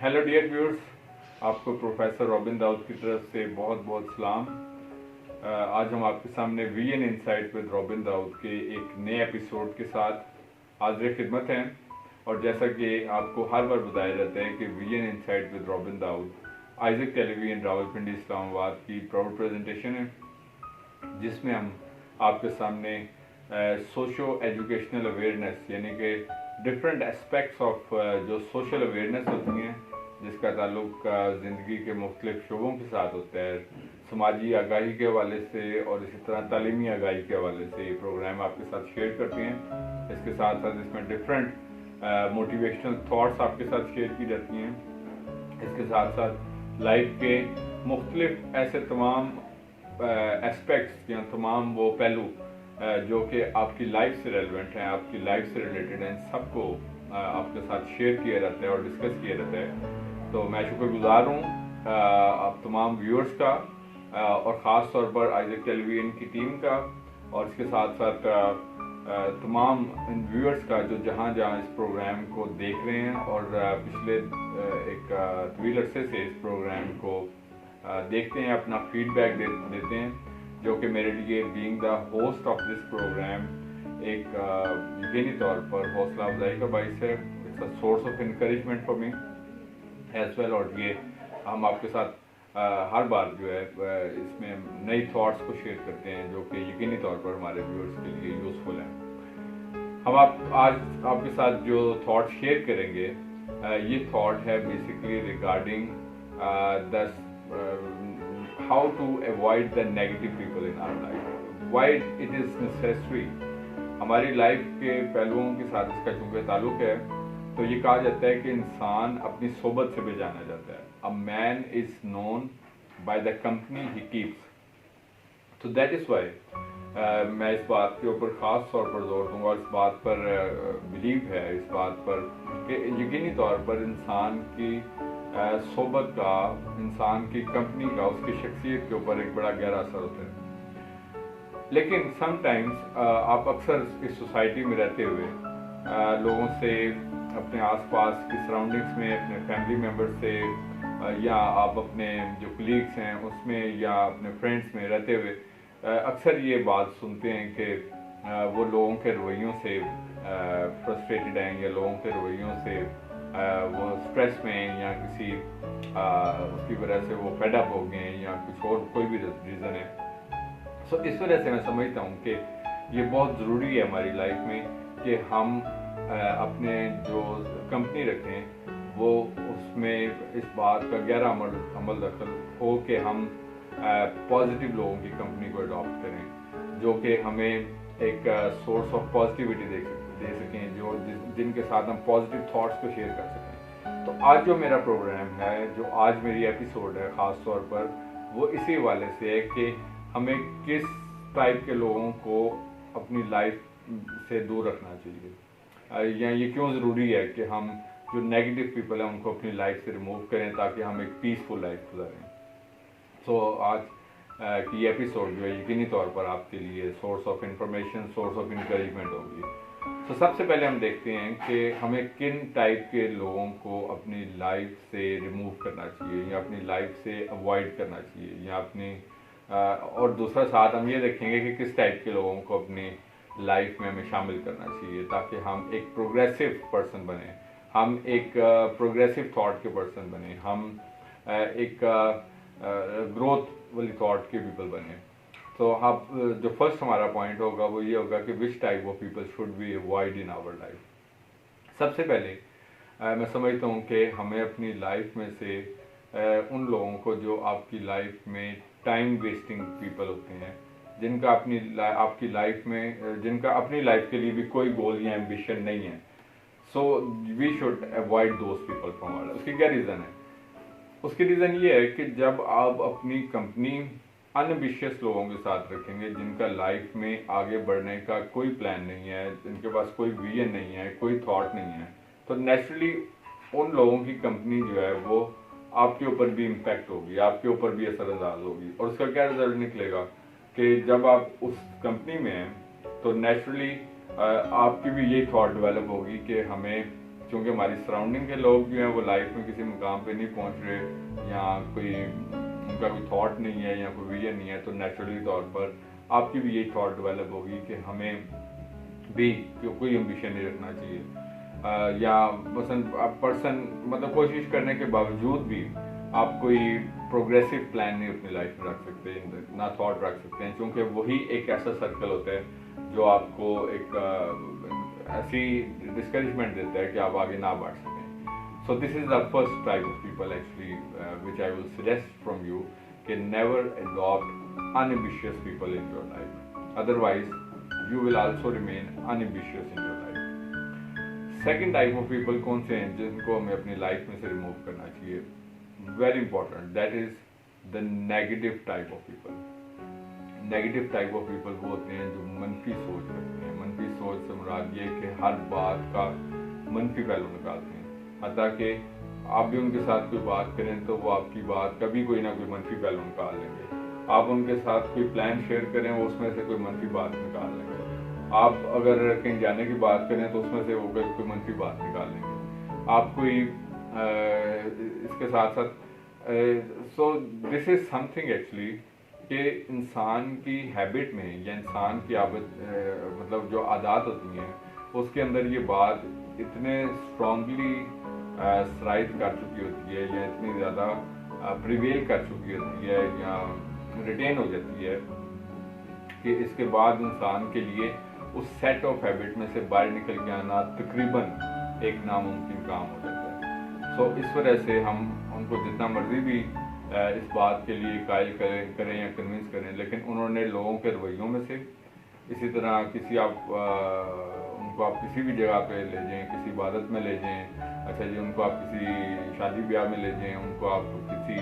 Hello dear viewers, आपको professor robin Dawood की तरफ से बहुत बहुत सलाम। आज हम आपके सामने VN insight with Robin Dawood के एक नए एपिसोड के साथ हाजिर खिदमत हैं। और जैसा कि आपको हर बार बताया जाता है कि VN insight with Robin Dawood Isaac television Rawalpindi Islamabad की प्राउड प्रेजेंटेशन है, जिसमें हम आपके सामने सोशो एजुकेशनल अवेयरनेस यानी कि डिफरेंट एस्पेक्ट्स ऑफ जो सोशल अवेयरनेस होती हैं, जिसका ताल्लुक ज़िंदगी के मुख्तलिफ शोबों के साथ होता है, समाजी आगाही के हवाले से और इसी तरह तालीमी आगाही के हवाले से ये प्रोग्राम आपके साथ शेयर करते हैं। इसके साथ साथ इसमें डिफरेंट मोटिवेशनल थॉट्स आपके साथ शेयर की जाती हैं। इसके साथ साथ लाइफ के मुख्तलिफ ऐसे तमाम एस्पेक्ट्स या तमाम वो पहलू जो कि आपकी लाइफ से रेलिवेंट हैं, आपकी लाइफ से रिलेटेड हैं, सबको आपके साथ शेयर किया जाता है और डिस्कस किया जाता है। तो मैं शुक्रगुजार हूँ आप तमाम व्यूअर्स का और ख़ास तौर पर आइजक टेलीविजन की टीम का, और इसके साथ साथ तमाम व्यूअर्स का जो जहाँ जहाँ इस प्रोग्राम को देख रहे हैं और पिछले एक तवील अरसे से इस प्रोग्राम को देखते हैं, अपना फीडबैक देते हैं, जो कि मेरे लिए being the host of this program एक यकीनी तौर पर हौसला अफजाई का बाइस है। It's a source of encouragement for me as well. और ये हम आपके साथ हर बार जो है इसमें नई थॉट्स को शेयर करते हैं, जो कि यकीनी तौर पर हमारे व्यूअर्स के लिए यूज़फुल हैं। हम आज आपके साथ जो थॉट शेयर करेंगे, ये थॉट है basically regarding the how to avoid the negative people in our life, why it is necessary। हमारी लाइफ के पहलुओं के साथ इसका चूँकि ताल्लुक है, तो ये कहा जाता है कि इंसान अपनी सोबत से पहचाना जाता है। A man is known by the company he keeps, so that is why मैं इस बात के ऊपर ख़ास तौर पर जोर दूंगा और इस बात पर बिलीव है, इस बात पर कि यकीनी तौर पर इंसान की सोबत का, इंसान की कंपनी का, उसकी शख्सियत के ऊपर एक बड़ा गहरा असर होता है। लेकिन समटाइम्स आप अक्सर इस सोसाइटी में रहते हुए लोगों से, अपने आसपास की सराउंडिंग्स में, अपने फैमिली मेम्बर्स से, या आप अपने जो कलीग्स हैं उसमें, या अपने फ्रेंड्स में रहते हुए अक्सर ये बात सुनते हैं कि वो लोगों के रवैयों से फ्रस्ट्रेटेड हैं, या लोगों के रवैयों से वो स्ट्रेस में, या किसी उसकी वजह से वो फेड अप हो गए हैं, या कुछ और कोई भी रीज़न है। सो इस वजह से मैं समझता हूँ कि ये बहुत ज़रूरी है हमारी लाइफ में कि हम अपने जो कंपनी रखें वो उसमें इस बात का गहरा अमल दखल हो कि हम पॉजिटिव लोगों की कंपनी को अडॉप्ट करें, जो कि हमें एक सोर्स ऑफ पॉजिटिविटी दे सकें, जो जिनके साथ हम पॉजिटिव थॉट्स को शेयर कर सकें। तो आज जो मेरा प्रोग्राम है, जो आज मेरी एपिसोड है ख़ास तौर पर, वो इसी वाले से है कि हमें किस टाइप के लोगों को अपनी लाइफ से दूर रखना चाहिए, या ये क्यों ज़रूरी है कि हम जो नेगेटिव पीपल हैं उनको अपनी लाइफ से रिमूव करें ताकि हम एक पीसफुल लाइफ गुजारें। तो आज की एपिसोड जो है यकीनी तौर पर आपके लिए source of information, source of encouragement होगी। तो सबसे पहले हम देखते हैं कि हमें किन टाइप के लोगों को अपनी लाइफ से रिमूव करना चाहिए, या अपनी लाइफ से अवॉइड करना चाहिए, या अपनी और दूसरा साथ हम ये देखेंगे कि किस टाइप के लोगों को अपनी लाइफ में हमें शामिल करना चाहिए ताकि हम एक प्रोग्रेसिव पर्सन बने, हम एक प्रोग्रेसिव थॉट के पर्सन बने, हम एक ग्रोथ वाली थॉट के पीपल बने। तो आप जो फर्स्ट हमारा पॉइंट होगा वो ये होगा कि which type of people should be avoid in our life. सबसे पहले मैं समझता हूँ कि हमें अपनी लाइफ में से उन लोगों को जो आपकी लाइफ में टाइम वेस्टिंग पीपल होते हैं, जिनका आपकी लाइफ में, जिनका अपनी लाइफ के लिए भी कोई गोल या एम्बिशन नहीं है, so we should avoid those people from our life. उसकी क्या रीज़न है? उसकी रीज़न ये है कि जब आप अपनी कंपनी अनएम्बिशियस लोगों के साथ रखेंगे, जिनका लाइफ में आगे बढ़ने का कोई प्लान नहीं है, जिनके पास कोई विजन नहीं है, कोई थॉट नहीं है, तो नेचुरली उन लोगों की कंपनी जो है वो आपके ऊपर भी इम्पैक्ट होगी, आपके ऊपर भी असरअंदाज होगी। और उसका क्या रिजल्ट निकलेगा कि जब आप उस कंपनी में हैं तो नेचुरली आपकी भी यही थॉट डेवलप होगी कि हमें चूँकि हमारी सराउंडिंग के लोग जो हैं वो लाइफ में किसी मुकाम पे नहीं पहुँच रहे या कोई उनका कोई थॉट नहीं है या कोई विजन नहीं है, तो नेचुरली तौर पर आपकी भी यही थॉट डेवलप होगी कि हमें भी कोई एम्बिशन नहीं रखना चाहिए, या पर्सन मतलब कोशिश करने के बावजूद भी आप कोई प्रोग्रेसिव प्लान नहीं अपनी लाइफ में रख सकते, ना थॉट रख सकते हैं, क्योंकि वही एक ऐसा सर्कल होता है जो आपको एक ऐसी डिस्करेजमेंट देता है कि आप आगे ना बढ़ सकें. So this is the first type of people actually which I will suggest from you कि never adopt unambitious people in your life, otherwise you will also remain unambitious in your life. Second type of people कौन से हैं जिनको हमें अपनी life में से remove करना चाहिए? Very important, that is the negative type of people. Negative type of people वो होते हैं जो मनफी सोच रखते हैं. मनफी सोच से मुराद ये कि हर बात का मनफी पहलू निकालते हैं, हत्ता कि आप भी उनके साथ कोई बात करें तो वो आपकी बात कभी कोई ना कोई मनफी पहलू निकाल लेंगे. आप उनके साथ कोई प्लान शेयर करें उसमें से कोई मनफी बात निकाल लेंगे. आप अगर कहीं जाने की बात करें तो उसमें से वो कोई मनफी बात निकाल लेंगे. आप कोई इसके साथ साथ सो दिस इज समथिंग एक्चुअली कि इंसान की हैबिट में या इंसान की मतलब जो आदत होती हैं उसके अंदर ये बात इतने स्ट्रांगली सराइत कर चुकी होती है या इतनी ज़्यादा प्रिवेल कर चुकी होती है या रिटेन हो जाती है कि इसके बाद इंसान के लिए उस सेट ऑफ हैबिट में से बाहर निकल के आना तकरीबन एक नामुमकिन काम हो जाता है. सो इस वजह से हम उनको जितना मर्जी भी इस बात के लिए कायल करें या कन्विंस करें, लेकिन उन्होंने लोगों के रवैयों में से इसी तरह किसी उनको आप किसी भी जगह पे ले जाएं, किसी इबादत में ले जाएं, अच्छा जी उनको आप किसी शादी ब्याह में ले जाएं, उनको आप किसी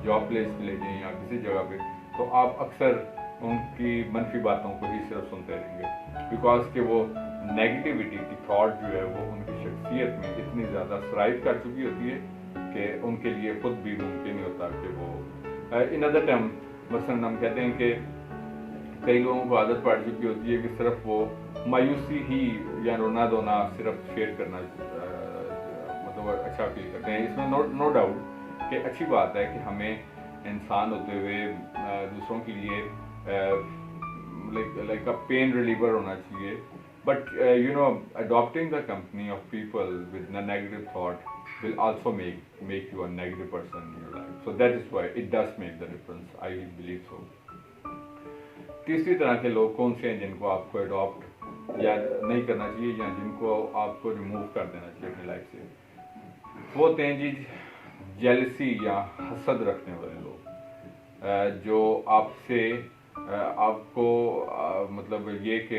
जॉब प्लेस पे ले जाएं या किसी जगह पे, तो आप अक्सर उनकी मनफी बातों को ही सिर्फ सुनते रहेंगे, बिकॉज कि वो नेगेटिविटी की थॉट जो है वो उनकी शख्सियत में इतनी ज़्यादा सराइब कर चुकी होती है कि उनके लिए खुद भी मुमकिन नहीं होता कि वो इन अदर टर्म मसलन हम कहते हैं कि कई लोगों को आदत पड़ चुकी होती है कि सिर्फ वो मायूसी ही या रोना धोना सिर्फ शेयर करना मतलब अच्छा फील करते हैं. इसमें नो डाउट कि अच्छी बात है कि हमें इंसान होते हुए दूसरों के लिए like a pain reliever होना चाहिए, but you know adopting the company of people with a negative thought will also make you a negative person in your life. So that is why it does make the difference, I believe so. तीसरी तरह के लोग कौन से हैं जिनको आपको adopt या नहीं करना चाहिए या जिनको आपको रिमूव कर देना चाहिए अपनी लाइफ से? वो होते हैं जी जेलसी या हसद रखने वाले लोग, जो आपसे आपको मतलब ये कि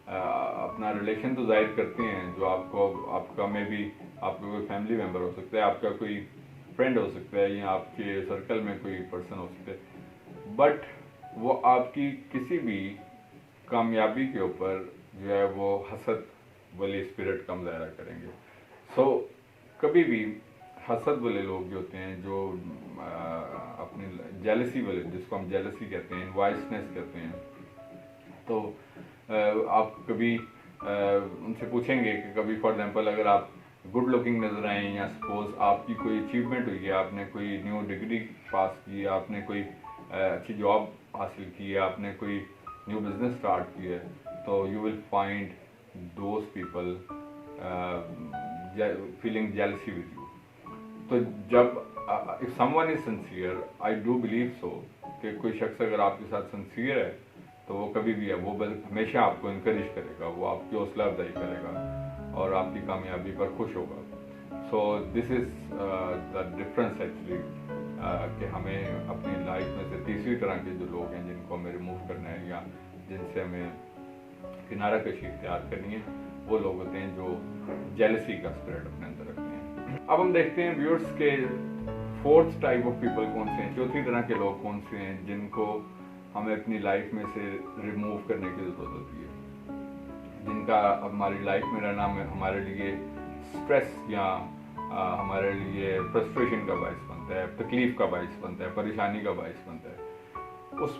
अपना रिलेशन तो जाहिर करते हैं, जो आपका में भी आपका कोई फैमिली मेम्बर हो सकता है, आपका कोई फ्रेंड हो सकता है या आपके सर्कल में कोई पर्सन हो सकता है, बट वो आपकी किसी भी कामयाबी के ऊपर जो है वो हसद वाली स्पिरिट का मुजाहरा करेंगे. सो कभी भी हसद वाले लोग जो होते हैं, जो अपनी जेलसी वाले, जिसको हम जेलसी कहते हैं, वाइसनेस कहते हैं, तो आप कभी उनसे पूछेंगे कि कभी फॉर एग्जांपल अगर आप गुड लुकिंग नज़र आए या सपोज आपकी कोई अचीवमेंट हुई है, आपने कोई न्यू डिग्री पास की है, आपने कोई अच्छी जॉब हासिल की है, आपने कोई न्यू बिजनेस स्टार्ट किया है, तो you will find those people feeling jealousy with you. तो जब if someone is sincere, I do believe so कि कोई शख्स अगर आपके साथ सिंसियर है तो वो कभी भी है वो हमेशा आपको इनकरेज करेगा, वो आपकी हौसला अफजाई करेगा और आपकी कामयाबी पर खुश होगा. So this is the difference actually कि हमें अपनी लाइफ में से तीसरी तरह के जो लोग हैं जिनको हमें रिमूव करना है या जिनसे हमें किनारा कशी इख्तियार करनी है, वो लोग होते हैं जो जेलसी का स्पिरिट अपने अंदर रखते हैं. अब हम देखते हैं व्यूअर्स के फोर्थ टाइप ऑफ पीपल कौन से हैं, चौथी तरह के लोग कौन से हैं जिनको हमें अपनी लाइफ में से रिमूव करने की ज़रूरत होती है, जिनका हमारी लाइफ में रहना हमारे लिए स्ट्रेस या हमारे लिए फ्रस्ट्रेशन का बायस बनता है, तकलीफ का बायस बनता है, परेशानी का बायस बनता है. उस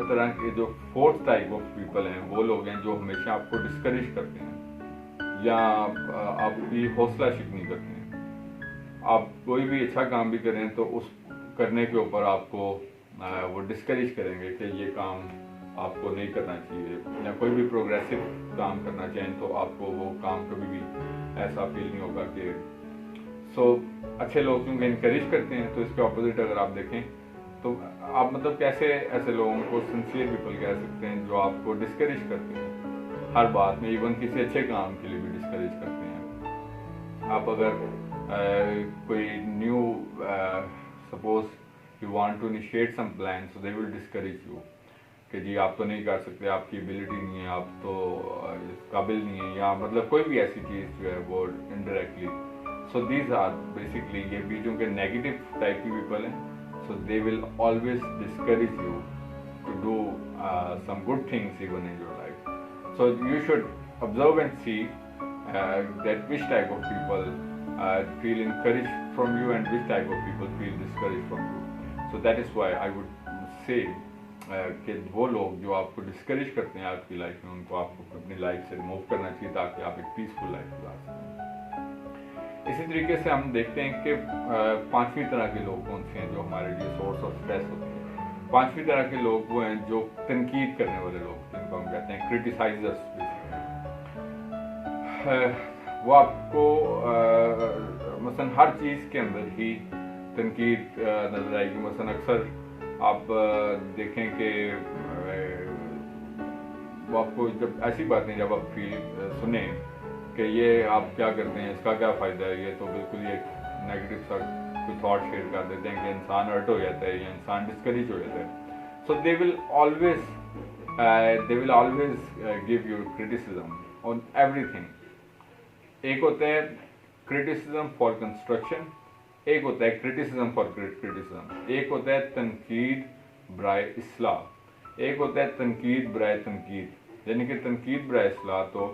तरह के जो फोर्थ टाइप ऑफ पीपल हैं वो लोग हैं जो हमेशा आपको डिस्करेज करते हैं या आपकी हौसला शिकनी करते हैं। आप कोई भी अच्छा काम भी करें तो उस करने के ऊपर आपको वो डिस्करेज करेंगे कि ये काम आपको नहीं करना चाहिए, या कोई भी प्रोग्रेसिव काम करना चाहें तो आपको वो काम कभी भी ऐसा फील नहीं होगा कि अच्छे लोग क्योंकि इनकरेज करते हैं। तो इसके ऑपोजिट अगर आप देखें तो आप मतलब कैसे ऐसे लोगों को सिंसियर पीपल कह सकते हैं जो आपको डिस्करेज करते हैं हर बात में, इवन किसी अच्छे काम के लिए भी डिस्करेज करते हैं। आप अगर कोई new suppose you want to initiate some plan, so they will discourage you कि जी आप तो नहीं कर सकते, आपकी एबिलिटी नहीं है, आप तो काबिल नहीं है, या मतलब कोई भी ऐसी चीज़ जो है वो indirectly. So these are basically ये भी जो कि नेगेटिव टाइप की पीपल हैं, so they will always discourage you to do some good things even in your life. So you should observe and see that which type of people feel encouraged from you and which type of people feel discouraged from you. So that is why I would say कि वो लोग जो आपको discourage करते हैं आपकी life में, उनको आपको अपनी लाइफ से रिमूव करना चाहिए ताकि आप एक पीसफुल लाइफ गुजार सकें। इसी तरीके से हम देखते हैं कि पांचवी तरह के लोग कौन से हैं जो हमारे लिए सोर्स ऑफ स्ट्रेस होते हैं। पांचवी तरह के लोग वो हैं जो तनकीद करने वाले लोग, जिनको हम कहते हैं क्रिटिसाइजर्स। वो आपको मसलन हर चीज़ के अंदर ही तनकीद नजर आएगी। मसलन अक्सर आप देखें कि वो आपको जब ऐसी बातें जब आप सुने कि ये आप क्या करते हैं, इसका क्या फ़ायदा है, ये तो बिल्कुल ये नेगेटिव सा कोई थॉट शेयर कर देते हैं कि इंसान हर्ट हो जाता है या इंसान डिस्करेज हो जाता है। So they will always give you criticism on everything. एक होता है क्रिटिसिज्म फॉर कंस्ट्रक्शन, एक होता है क्रिटिसिज्म फॉर क्रिटिसिज्म, एक होता है तनकीद बराए इस्लाह, एक होता है तनकीद बराए तनकीद। यानी कि तनकीद बराए इस्लाह तो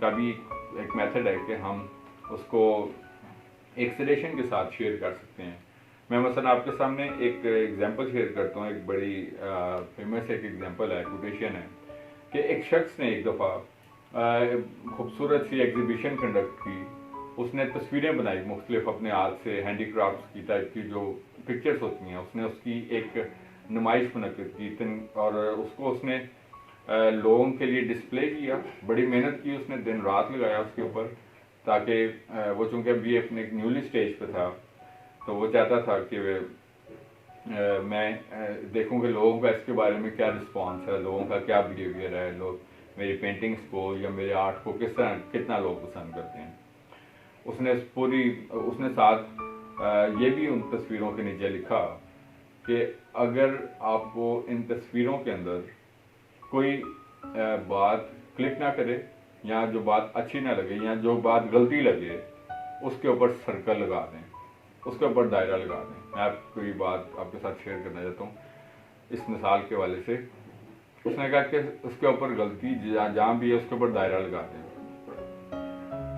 कभी एक मेथड है कि हम उसको एक सजेशन के साथ शेयर कर सकते हैं। मैं मसलन आपके सामने एक एग्जांपल शेयर करता हूँ। एक बड़ी फेमस एक एग्जांपल है, कोटेशन है कि एक शख्स ने एक दफ़ा खूबसूरत सी एग्जीबिशन कंडक्ट की। उसने तस्वीरें बनाई मुख्तलिफ अपने हाथ से, हैंडी क्राफ्ट की टाइप की जो पिक्चर्स होती हैं, उसने उसकी एक नुमाइश मुनक्किद की और उसको उसने लोगों के लिए डिस्प्ले किया। बड़ी मेहनत की उसने, दिन रात लगाया उसके ऊपर, ताकि वो चूँकि अभी अपने न्यूली स्टेज पे था तो वो चाहता था कि मैं देखूं कि लोगों का इसके बारे में क्या रिस्पॉन्स है, लोगों का क्या बिहेवियर है, लोग मेरी पेंटिंग्स को या मेरे आर्ट को कितना लोग पसंद करते हैं। उसने साथ ये भी उन तस्वीरों के नीचे लिखा कि अगर आपको इन तस्वीरों के अंदर कोई बात क्लिक ना करे या जो बात अच्छी ना लगे या जो बात गलती लगे, उसके ऊपर सर्कल लगा दें, उसके ऊपर दायरा लगा दें। मैं आपको ये बात आपके साथ शेयर करना चाहता हूँ इस मिसाल के हवाले से। उसने कहा कि उसके ऊपर गलती जहाँ भी है उसके ऊपर दायरा लगा दें।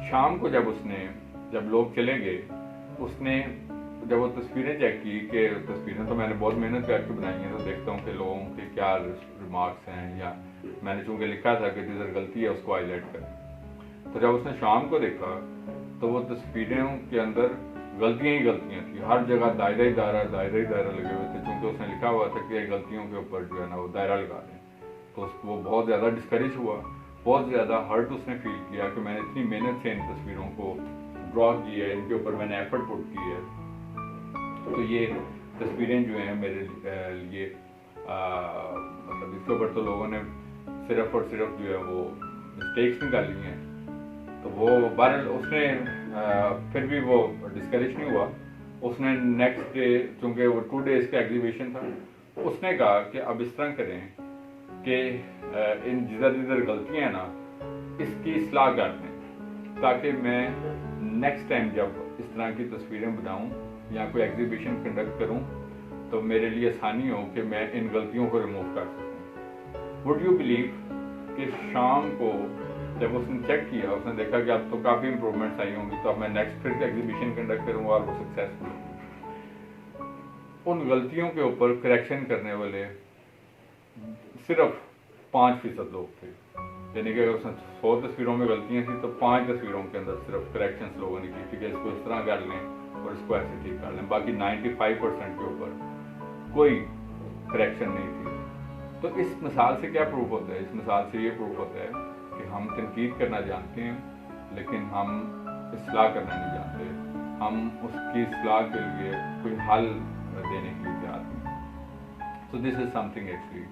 शाम को जब लोग चले गए, उसने जब वो तस्वीरें चेक की कि तस्वीरें तो मैंने बहुत मेहनत करके बनाई हैं, तो देखता हूँ कि लोगों के क्या रिमार्क्स हैं, या मैंने चूँकि लिखा था कि जिधर गलती है उसको हाईलाइट करें। तो जब उसने शाम को देखा तो वो तस्वीरों के अंदर गलतियाँ ही गलतियाँ थी, हर जगह दायरा ही दायरा लगे हुए थे, क्योंकि उसने लिखा हुआ था कि गलतियों के ऊपर जो है ना वो दायरा लगा दें। तो वो बहुत ज़्यादा डिस्करेज हुआ, बहुत ज़्यादा हर्ट उसने फील किया कि मैंने इतनी मेहनत से इन तस्वीरों को ड्रॉ की है, इनके ऊपर मैंने एफर्ट पुट की है, तो ये तस्वीरें जो हैं मेरे लिए मतलब इसके ऊपर तो लोगों ने सिर्फ और सिर्फ जो है वो मिस्टेक्स निकाली हैं। तो वो बहरहाल उसने फिर भी वो डिस्करेज नहीं हुआ। उसने नेक्स्ट डे, चूँकि वो 2 डेज़ का एग्जीबिशन था, उसने कहा कि अब इस तरह करें कि इन जिधर गलतियाँ ना इसकी इस्लाह कर दें, ताकि मैं नेक्स्ट टाइम जब इस तरह की तस्वीरें बनाऊं या कोई एग्जीबिशन कंडक्ट करूं तो मेरे लिए आसानी हो कि मैं इन गलतियों को रिमूव कर सकूं। वुड यू बिलीव कि शाम को जब उसने चेक किया, उसने देखा कि अब तो काफ़ी इंप्रूवमेंट्स आई होंगी, तो अब मैं नेक्स्ट फिर से एग्जीबिशन कंडक्ट करूँगा और वो सक्सेसफुल होगी। उन गलतियों के ऊपर करेक्शन करने वाले सिर्फ 5% लोग थे। यानी कि अगर उसने 100 तस्वीरों में गलतियाँ थी तो 5 तस्वीरों के अंदर सिर्फ करेक्शंस लोगों ने की थी कि इसको इस तरह कर लें और इसको ऐसे ठीक कर लें, बाकी 95% के ऊपर कोई करेक्शन नहीं थी। तो इस मिसाल से क्या प्रूफ होता है? इस मिसाल से ये प्रूफ होता है कि हम तनकीद करना जानते हैं लेकिन हम इस्लाह करना नहीं जानते, हम उसकी इस्लाह के लिए कोई हल देने के लिए तैयार नहीं। सो this is something actually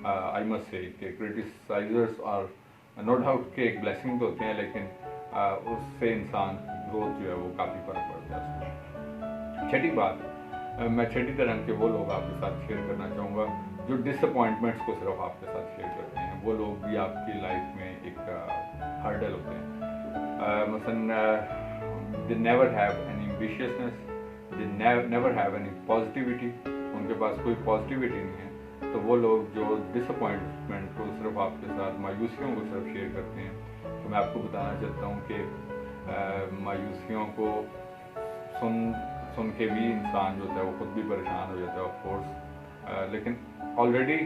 I must say कि क्रिटिसाइजर्स आर नो डाउट के एक ब्लेसिंग तो होते हैं, लेकिन उससे इंसान ग्रोथ जो है वो काफ़ी फर्क पड़ जाता है। छठी बात, मैं छठी तरह के वो लोग आपके साथ शेयर करना चाहूँगा जो डिसअपॉइंटमेंट्स को सिर्फ आपके साथ शेयर करते हैं। वो लोग भी आपकी लाइफ में एक हर्डल होते हैं। मसलन they never have any ambitiousness, they never have any positivity, उनके पास कोई पॉजिटिविटी नहीं है। तो वो लोग जो डिसअपॉइंटमेंट को सिर्फ आपके साथ, मायूसियों को सिर्फ शेयर करते हैं, तो मैं आपको बताना चाहता हूँ कि मायूसियों को सुन के भी इंसान जो होता है वो खुद भी परेशान हो जाता है ऑफ कोर्स, लेकिन ऑलरेडी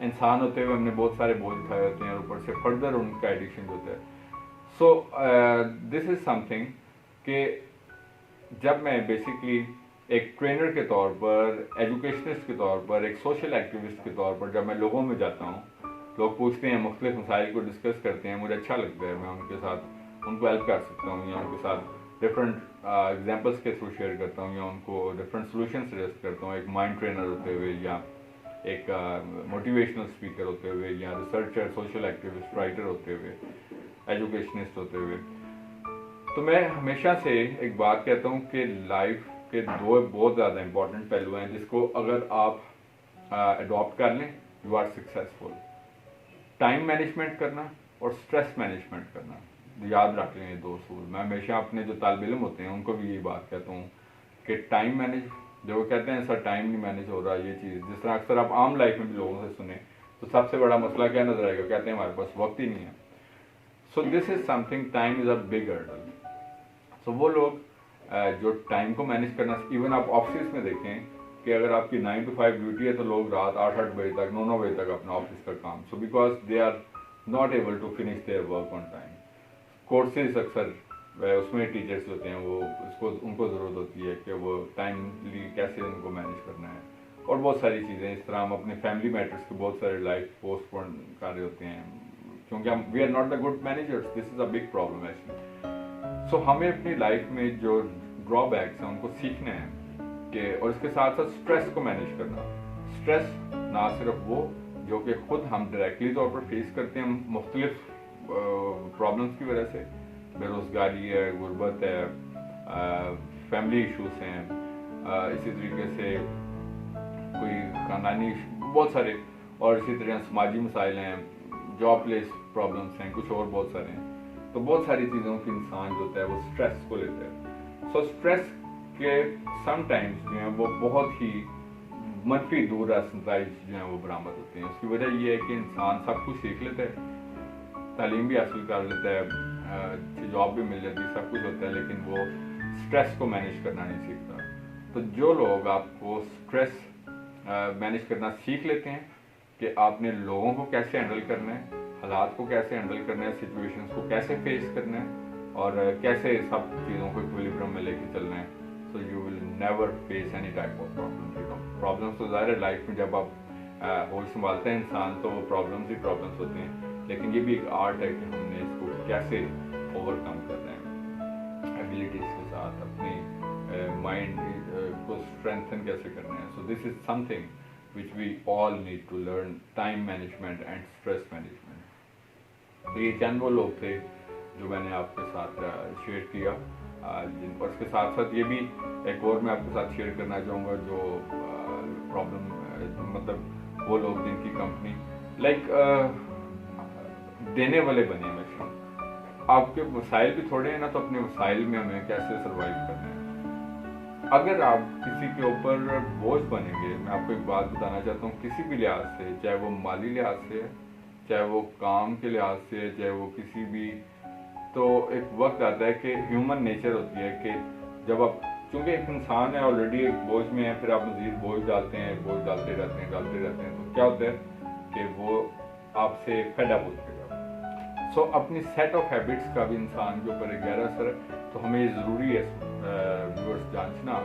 इंसान होते हुए हमने बहुत सारे बोझ उठाए होते हैं और ऊपर से फर्दर उनका एडिक्शन होता है। सो दिस इज़ समथिंग कि जब मैं बेसिकली एक ट्रेनर के तौर पर, एजुकेशनिस्ट के तौर पर, एक सोशल एक्टिविस्ट के तौर पर जब मैं लोगों में जाता हूँ, लोग पूछते हैं, मुख्तलिफ मसाइल को डिस्कस करते हैं, मुझे अच्छा लगता है, मैं उनके साथ उनको हेल्प कर सकता हूँ या उनके साथ डिफरेंट एग्जांपल्स के थ्रू शेयर करता हूँ या उनको डिफरेंट सोल्यूशन सजेस्ट करता हूँ, एक माइंड ट्रेनर होते हुए या एक मोटिवेशनल स्पीकर होते हुए या रिसर्चर, सोशल एक्टिविस्ट, राइटर होते हुए, एजुकेशनिस्ट होते हुए। तो मैं हमेशा से एक बात कहता हूँ कि लाइफ के दो बहुत ज़्यादा इंपॉर्टेंट पहलू हैं जिसको अगर आप अडॉप्ट कर लें, you are successful. Time management करना और स्ट्रेस मैनेजमेंट करना, याद रख लें ये दो असूल। मैं हमेशा अपने जो तालिब इल्म होते हैं उनको भी यही बात कहता हूँ कि टाइम मैनेज, जो वो कहते हैं सर टाइम नहीं मैनेज हो रहा, ये चीज़ जिस तरह अक्सर आप आम लाइफ में भी लोगों से सुने तो सबसे बड़ा मसला क्या नजर आएगा? कहते हैं हमारे पास वक्त ही नहीं है। So this is something, time is a big hurdle. So वो लोग जो टाइम को मैनेज करना, इवन आप ऑफिस में देखें कि अगर आपकी 9 to 5 ड्यूटी है तो लोग रात 8 बजे तक, 9 बजे तक अपना ऑफिस का काम, so because they are not able to finish their work on time. Courses अक्सर उसमें टीचर्स होते हैं, वो उनको ज़रूरत होती है कि वो टाइमली कैसे उनको मैनेज करना है, और बहुत सारी चीज़ें इस तरह। हम अपने फैमिली मैटर्स के बहुत सारे लाइफ पोस्टपोन कर रहे होते हैं क्योंकि हम we are not the good managers. This is a big problem actually. So हमें अपनी लाइफ में जो ड्रॉबैक्स हैं उनको सीखना है कि, और इसके साथ साथ स्ट्रेस को मैनेज करना। स्ट्रेस ना सिर्फ वो जो कि खुद हम डायरेक्टली तौर पर फेस करते हैं मुख्तलिफ प्रॉब्लम्स की वजह से, बेरोज़गारी है, गुर्बत है, फैमिली इश्यूज हैं, इसी तरीके से कोई खानदानी बहुत सारे, और इसी तरह समाजी मसाइल हैं, जॉब प्लेस प्रॉब्लम्स हैं, कुछ और बहुत सारे हैं। तो बहुत सारी चीज़ों की इंसान जो होता है वो स्ट्रेस को लेता है। सो स्ट्रेस के समटाइम्स जो हैं वो बहुत ही मनफी दूर रास्ताइज जो हैं वो बरामद होते हैं। उसकी वजह ये है कि इंसान सब कुछ सीख लेता है, तालीम भी हासिल कर लेता है, जॉब भी मिल जाती है, सब कुछ होता है, लेकिन वो स्ट्रेस को मैनेज करना नहीं सीखता। तो जो लोग आपको स्ट्रेस मैनेज करना सीख लेते हैं कि आपने लोगों को कैसे हैंडल करना है, हालात को कैसे हैंडल करना है, सिचुएशंस को कैसे फेस करना है और कैसे सब चीज़ों को इक्विलिब्रियम में लेके चलना है, so you will never face any type of problems. तो ज़ाहिर है लाइफ में जब आप होश संभालते हैं इंसान तो प्रॉब्लम्स ही प्रॉब्लम्स होते हैं, लेकिन ये भी एक आर्ट है कि हमने इसको कैसे ओवरकम करना है, एबिलिटीज के साथ अपनी माइंड को स्ट्रेंथन कैसे करना है। So this is something which we all need to learn, time management and stress management. तो ये चंद वो लोग थे जो मैंने आपके साथ शेयर किया, और इसके साथ साथ ये भी एक और मैं आपके साथ शेयर करना चाहूँगा जो प्रॉब्लम, मतलब वो लोग जिनकी कंपनी देने वाले बने हमेशा। आपके वसाइल भी थोड़े हैं ना, तो अपने वसाइल में हमें कैसे सर्वाइव करना है। अगर आप किसी के ऊपर बोझ बनेंगे, मैं आपको एक बात बताना चाहता हूँ, किसी भी लिहाज से, चाहे वो माली लिहाज से, चाहे वो काम के लिहाज से, चाहे वो किसी भी, तो एक वक्त आता है कि ह्यूमन नेचर होती है कि जब आप, चूंकि एक इंसान है ऑलरेडी एक बोझ में है, फिर आप मजीद बोझ डालते हैं, बोझ डालते रहते हैं, तो क्या होता है कि वो आपसे फेड अप हो जाएगा। سو اپنی سیٹ آف ہیبٹس کا بھی انسان کے اوپر ایک گہرا اثر ہے. تو ہمیں یہ ضروری ہے ویورس جانچنا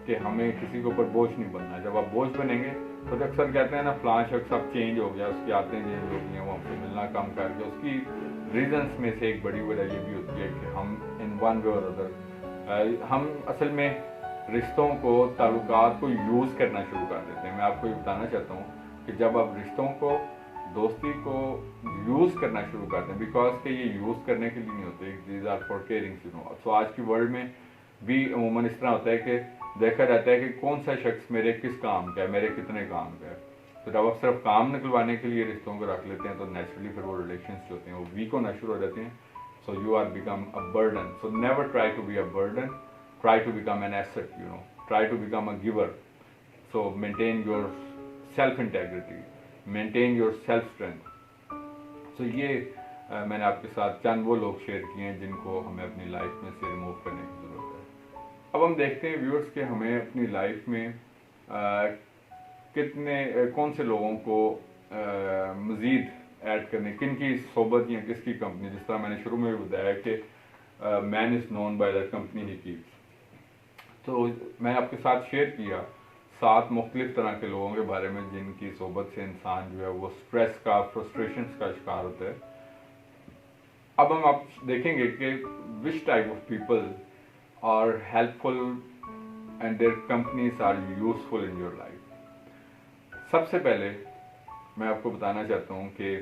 کہ ہمیں کسی کے اوپر بوجھ نہیں بننا. جب آپ بوجھ بنیں گے تو اکثر کہتے ہیں نا فلاں شخص اب چینج ہو گیا, اس کی عادتیں چینج ہو گئی ہیں, وہ ہم سے ملنا کم کر کے. اس کی ریزنس میں سے ایک بڑی وجہ یہ بھی ہوتی ہے کہ ہم ان ون وے اور ادر ہم اصل میں رشتوں کو, تعلقات کو یوز کرنا شروع کر دیتے ہیں. میں آپ کو یہ بتانا چاہتا ہوں کہ جب آپ رشتوں کو, دوستی کو یوز کرنا شروع کرتے ہیں, بیکاز کہ یہ یوز کرنے کے لیے نہیں ہوتے, دیز آر فار کیئرنگ. سو آج کی ورلڈ میں بھی عموماً اس طرح ہوتا ہے کہ دیکھا جاتا ہے کہ کون سا شخص میرے کس کام کا ہے, میرے کتنے کام کا ہے. تو جب آپ صرف کام نکلوانے کے لیے رشتوں کو رکھ لیتے ہیں تو نیچرلی پھر وہ ریلیشنس جو ہوتے ہیں وہ ویک ہونا شروع ہو جاتے ہیں. So you are become a burden. So never try to be a burden, try to become an asset, try to become a giver. So maintain your self integrity, maintain your self strength. So یہ میں نے آپ کے ساتھ چند وہ لوگ share کیے ہیں جن کو ہمیں اپنی لائف میں سے ریموو کرنے کی ضرورت ہے. اب ہم دیکھتے ہیں ویورس کہ ہمیں اپنی لائف میں کون سے لوگوں کو مزید ایڈ کرنے, کن کی صحبت یا کس کی کمپنی. جس طرح میں نے شروع میں بھی بتایا کہ man is known by the company he keeps. تو میں آپ کے ساتھ شیئر کیا 7 مختلف طرح کے لوگوں کے بارے میں جن کی صحبت سے انسان جو ہے وہ اسٹریس کا, فرسٹریشنس کا شکار ہوتا ہے. اب ہم آپ دیکھیں گے کہ which type of people are helpful and their companies are useful in your life. سب سے پہلے میں آپ کو بتانا چاہتا ہوں کہ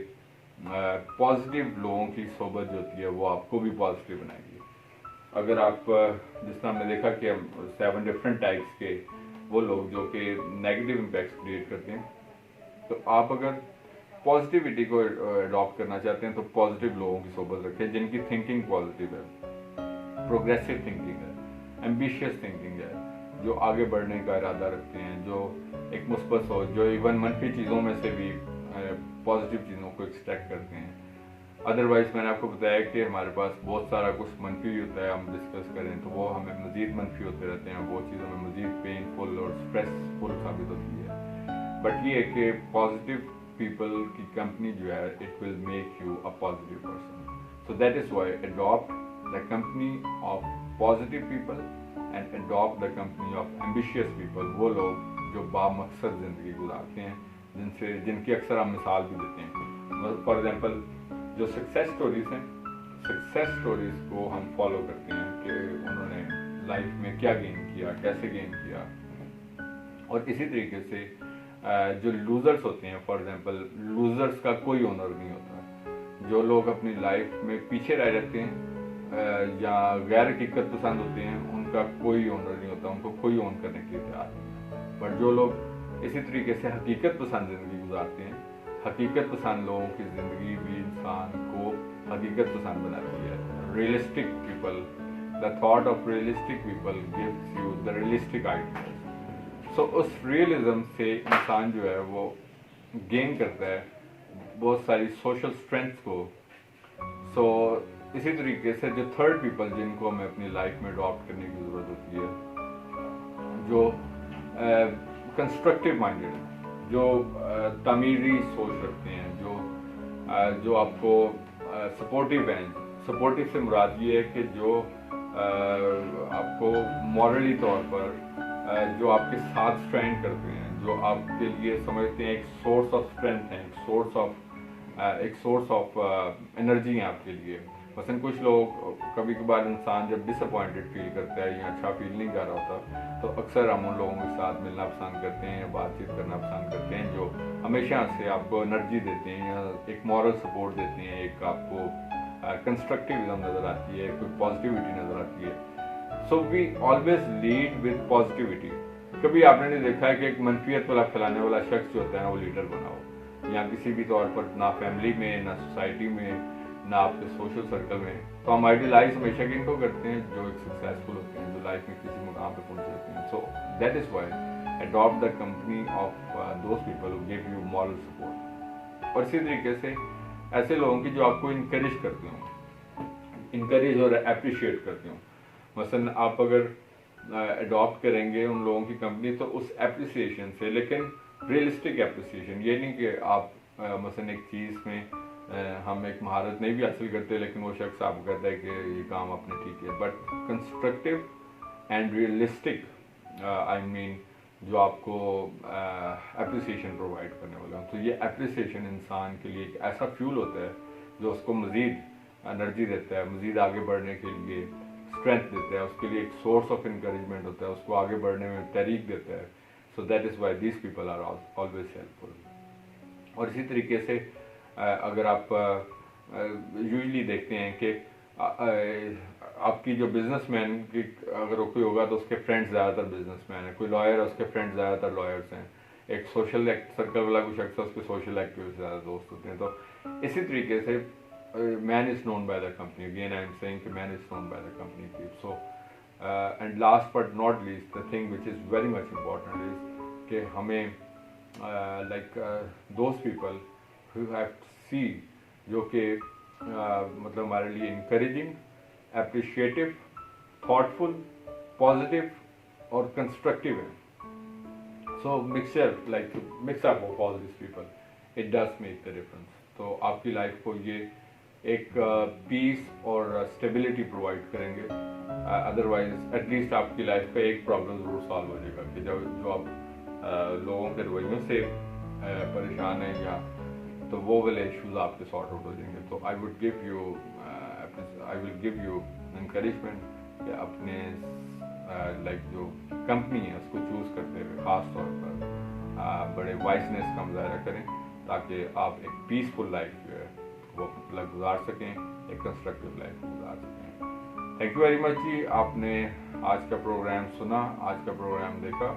پازیٹیو لوگوں کی صحبت جو ہوتی ہے وہ آپ کو بھی پازیٹیو بنائے گی. اگر آپ جس طرح ہم نے دیکھا کہ 7 ڈفرینٹ ٹائپس کے وہ لوگ جو کہ نیگیٹو امپیکٹس کریٹ کرتے ہیں, تو آپ اگر پازیٹیوٹی کو اڈاپٹ کرنا چاہتے ہیں تو پازیٹیو لوگوں کی صحبت رکھیں جن کی تھنکنگ پازیٹیو ہے, پروگریسو تھنکنگ ہے, ایمبیشیس تھنکنگ ہے, جو آگے بڑھنے کا ارادہ رکھتے ہیں, جو ایک مثبت سوچ, جو ایون منفی چیزوں میں سے بھی پازیٹیو چیزوں کو ایکسٹریکٹ کرتے ہیں. ادروائز میں نے آپ کو بتایا کہ ہمارے پاس بہت سارا کچھ منفی بھی ہوتا ہے, ہم ڈسکس کریں تو وہ ہمیں مزید منفی ہوتے رہتے ہیں, وہ چیز ہمیں مزید پینفل اور اسٹریسفل ثابت ہوتی ہے. بٹ یہ ہے کہ پازیٹیو پیپل کی کمپنی جو ہے it will make you a positive person. So that is why adopt the company of positive people and adopt the company of ambitious people. وہ لوگ جو بامقصد زندگی گزارتے ہیں, جن کی اکثر ہم مثال بھی دیتے ہیں. فار ایگزامپل جو سکسیس اسٹوریز ہیں, سکسیس اسٹوریز کو ہم فالو کرتے ہیں کہ انہوں نے لائف میں کیا گین کیا, کیسے گین کیا. اور اسی طریقے سے جو لوزرس ہوتے ہیں, فار ایگزامپل لوزرس کا کوئی اونر نہیں ہوتا. جو لوگ اپنی لائف میں پیچھے رہ جاتے ہیں یا غیر حقیقت پسند ہوتے ہیں, ان کا کوئی اونر نہیں ہوتا, ان کو کوئی اون کرنے کے لیے تیار نہیں ہے. بٹ جو لوگ اسی طریقے سے حقیقت پسند زندگی گزارتے ہیں, حقیقت پسند لوگوں کی زندگی بھی انسان کو حقیقت پسند بناتی ہے. Realistic people, the thought of realistic people gives you the realistic ideas. So اس ریئلزم سے انسان جو ہے وہ گین کرتا ہے بہت ساری سوشل اسٹرینتھ کو. سو اسی طریقے سے جو تھرڈ پیپل جن کو ہمیں اپنی لائف میں اڈاپٹ کرنے کی ضرورت ہوتی ہے, جو کنسٹرکٹیو مائنڈیڈ, جو تعمیری سوچ رکھتے ہیں, جو آپ کو سپورٹیو ہیں. سپورٹیو سے مراد یہ ہے کہ جو آپ کو مورلی طور پر جو آپ کے ساتھ اسٹینڈ کرتے ہیں, جو آپ کے لیے سمجھتے ہیں ایک سورس آف اسٹرینتھ ہے, ایک سورس آف انرجی ہے آپ کے لیے. مثلاً کچھ لوگ کبھی کبھار انسان جب ڈس اپوائنٹڈ فیل کرتا ہے یا اچھا فیل نہیں کر رہا ہوتا تو اکثر ہم ان لوگوں کے ساتھ ملنا پسند کرتے ہیں یا بات چیت کرنا پسند کرتے ہیں جو ہمیشہ سے آپ کو انرجی دیتے ہیں یا ایک مورل سپورٹ دیتے ہیں, ایک آپ کو کنسٹرکٹیوزم نظر آتی ہے, کوئی پازیٹیوٹی نظر آتی ہے. So we always lead with positivity. کبھی آپ نے نہیں دیکھا ہے کہ ایک منفیت والا پھیلانے والا شخص جو ہوتا ہے نا وہ لیڈر بنا ہو, یا کسی بھی طور پر نہ فیملی میں, نہ سوسائٹی میں, نہ آپ کے سوشل سرکل میں. تو ہم آئیڈیلائز ہمیشہ کن کو کرتے ہیں جو ایک سکسیزفل ہوتے ہیں, جو لائف میں کسی مقام پہ پہنچے ہوتے ہیں. So that is why adopt the company of those people who give you moral support. اور اسی طریقے سے ایسے لوگوں کی جو آپ کو انکریج کرتے ہوں, انکریج اور اپریشیٹ کرتے ہوں. مثلاً آپ اگر اڈاپٹ کریں گے ان لوگوں کی کمپنی تو اس اپریسیشن سے, لیکن ریئلسٹک اپریسیشن, یہ نہیں کہ آپ مثلاً ایک چیز میں ہم ایک مہارت نہیں بھی حاصل کرتے لیکن وہ شخص آپ کو کہتا ہے کہ یہ کام آپ نے ٹھیک کیا. بٹ کنسٹرکٹیو اینڈ ریئلسٹک آئی مین جو آپ کو اپریسیشن پرووائڈ کرنے والا ہوں. تو یہ اپریسیشن انسان کے لیے ایک ایسا فیول ہوتا ہے جو اس کو مزید انرجی دیتا ہے, مزید آگے بڑھنے کے لیے اسٹرینتھ دیتا ہے, اس کے لیے ایک سورس آف انکریجمنٹ ہوتا ہے, اس کو آگے بڑھنے میں تحریک دیتا ہے. So that is why these people are always helpful. اور اسی طریقے سے اگر آپ یوزلی دیکھتے ہیں کہ آپ کی جو بزنس مین کی اگر کوئی ہوگا تو اس کے فرینڈ زیادہ تر بزنس مین ہیں, کوئی لائر ہے اس کے فرینڈ زیادہ تر لائرس ہیں, ایک سوشل سرکل والا کوئی شخص ہے اس کے سوشل ایکٹیویٹی سے زیادہ دوست ہوتے ہیں. تو اسی طریقے سے man is known by the company, again I am seeing کہ man is known by the company. So and last but not least the thing which is very much important is کہ ہمیں like those people who have see جو کہ مطلب ہمارے لیے encouraging, appreciative, thoughtful, positive اور constructive ہیں. So mixture like mix up of all these people it does make the difference. تو آپ کی لائف کو یہ ایک پیس اور اسٹیبلٹی پرووائڈ کریں گے. ادروائز ایٹ لیسٹ آپ کی لائف کا ایک پرابلم ضرور سالو ہو جائے گا کہ جو آپ لوگوں کے رویوں سے پریشان ہیں یا تو وہ والے ایشوز آپ کے سارٹ آؤٹ ہو جائیں گے. تو آئی ول گیو یو انکریجمنٹ کہ اپنے لائک جو کمپنی ہے اس کو چوز کرتے ہوئے خاص طور پر بڑے وائسنیس کا مظاہرہ کریں تاکہ آپ ایک پیسفل لائف جو ہے وہ گزار سکیں, ایک کنسٹرکٹیو لائف گزار سکیں. تھینک یو ویری مچ جی, آپ نے آج کا پروگرام سنا, آج کا پروگرام دیکھا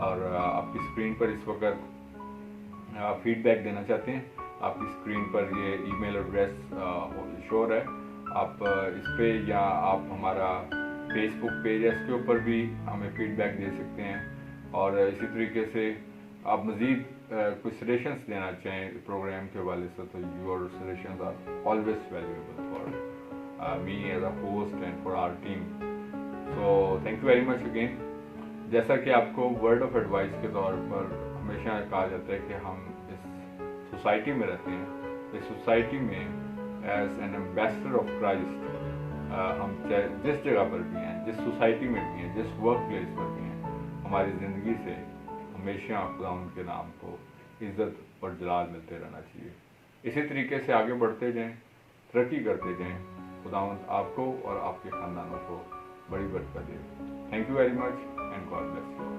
اور آپ کی اسکرین پر اس وقت فیڈ بیک دینا چاہتے ہیں. آپ کی اسکرین پر یہ ای میل ایڈریس شور ہے, آپ اس پہ یا آپ ہمارا فیس بک پیج ہے اس کے اوپر بھی ہمیں فیڈ بیک دے سکتے ہیں. اور اسی طریقے سے آپ مزید کوئی سجیشنس دینا چاہیں پروگرام کے حوالے سے تو your suggestions are always valuable for me as a host and for our team. So thank you very much again. جیسا کہ آپ کو ورڈ آف ایڈوائس کے طور پر ہمیشہ کہا جاتا ہے کہ ہم اس سوسائٹی میں رہتے ہیں, اس سوسائٹی میں as an ambassador of Christ ہم جس جگہ پر بھی ہیں, جس سوسائٹی میں بھی ہیں, جس ورک پلیس پر بھی ہیں, ہماری زندگی سے ہمیشہ خدا ان کے نام کو عزت اور جلال ملتے رہنا چاہیے. اسی طریقے سے آگے بڑھتے جائیں, ترقی کرتے جائیں. خداوند آپ کو اور آپ کے خاندانوں کو بڑی برکت دے. Thank you very much and God bless you.